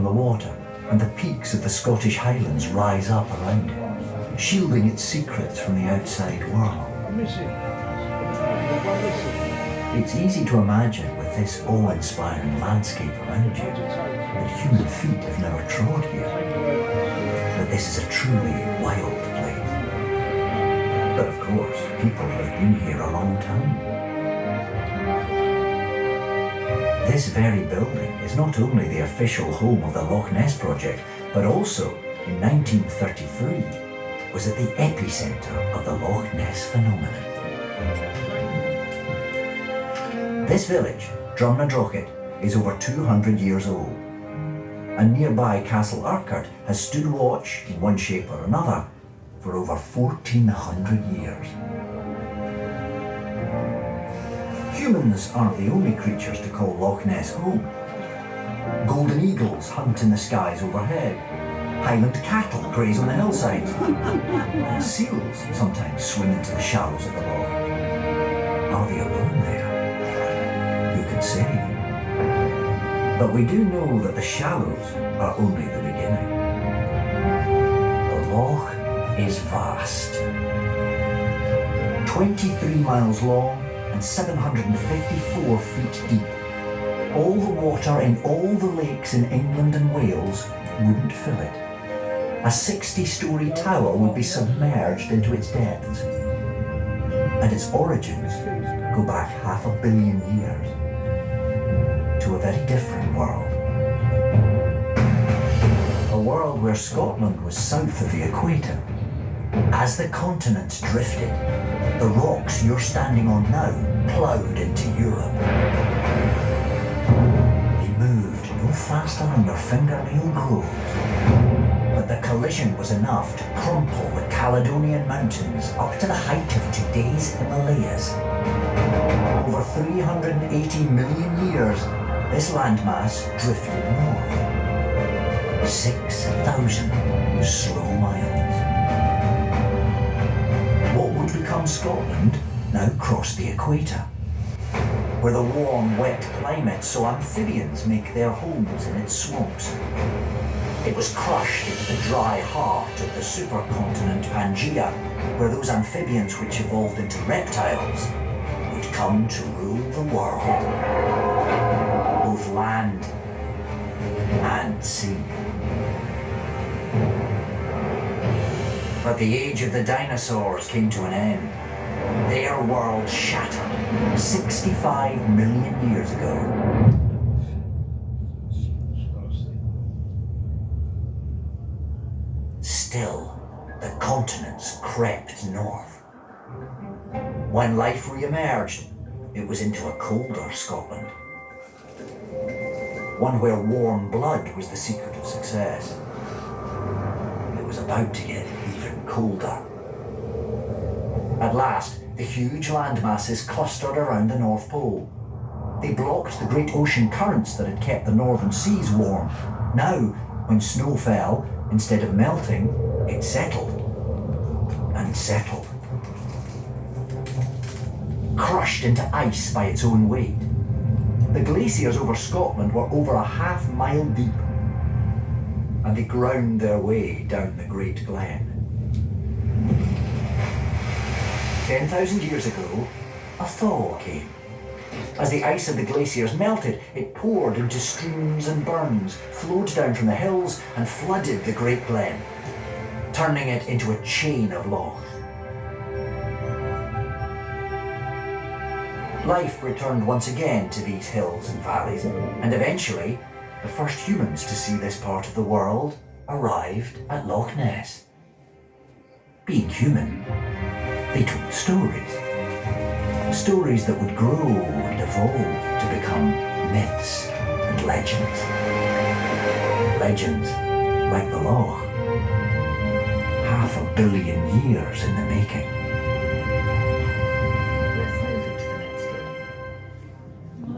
from the water, and the peaks of the Scottish Highlands rise up around it, shielding its secrets from the outside world. It's easy to imagine, with this awe-inspiring landscape around you, that human feet have never trod here, that this is a truly wild place. But of course, people have been here a long time. This very building is not only the official home of the Loch Ness project, but also, in 1933, was at the epicentre of the Loch Ness phenomenon. This village, Drumnadrochit, is over 200 years old, and nearby Castle Urquhart has stood watch, in one shape or another, for over 1,400 years. Humans aren't the only creatures to call Loch Ness home. Golden eagles hunt in the skies overhead. Highland cattle graze on the hillsides. And seals sometimes swim into the shallows of the loch. Are they alone there? Who can say? But we do know that the shallows are only the beginning. The loch is vast. 23 miles long and 754 feet deep. All the water in all the lakes in England and Wales wouldn't fill it. A 60-storey tower would be submerged into its depths. And its origins go back 500 million years to a very different world. A world where Scotland was south of the equator. As the continents drifted, the rocks you're standing on now ploughed into Europe. They moved no faster than your fingernail grows, but the collision was enough to crumple the Caledonian Mountains up to the height of today's Himalayas. Over 380 million years, this landmass drifted north. 6,000 slow miles. What would become Scotland now crossed the equator, where the warm, wet climate saw amphibians make their homes in its swamps. It was crushed into the dry heart of the supercontinent Pangaea, where those amphibians which evolved into reptiles would come to rule the world, both land and sea. But the age of the dinosaurs came to an end. Their world shattered 65 million years ago. Still, the continents crept north. When life re-emerged, it was into a colder Scotland. One where warm blood was the secret of success. It was about to get even colder. At last, the huge land masses clustered around the North Pole. They blocked the great ocean currents that had kept the northern seas warm. Now, when snow fell, instead of melting, it settled and settled. Crushed into ice by its own weight. The glaciers over Scotland were over a half-mile deep, and they ground their way down the Great Glen. 10,000 years ago, a thaw came. As the ice of the glaciers melted, it poured into streams and burns, flowed down from the hills, and flooded the Great Glen, turning it into a chain of lochs. Life returned once again to these hills and valleys, and eventually, the first humans to see this part of the world arrived at Loch Ness. Being human, they told stories. Stories that would grow and evolve to become myths and legends. Legends like the Loch. 500 million years in the making.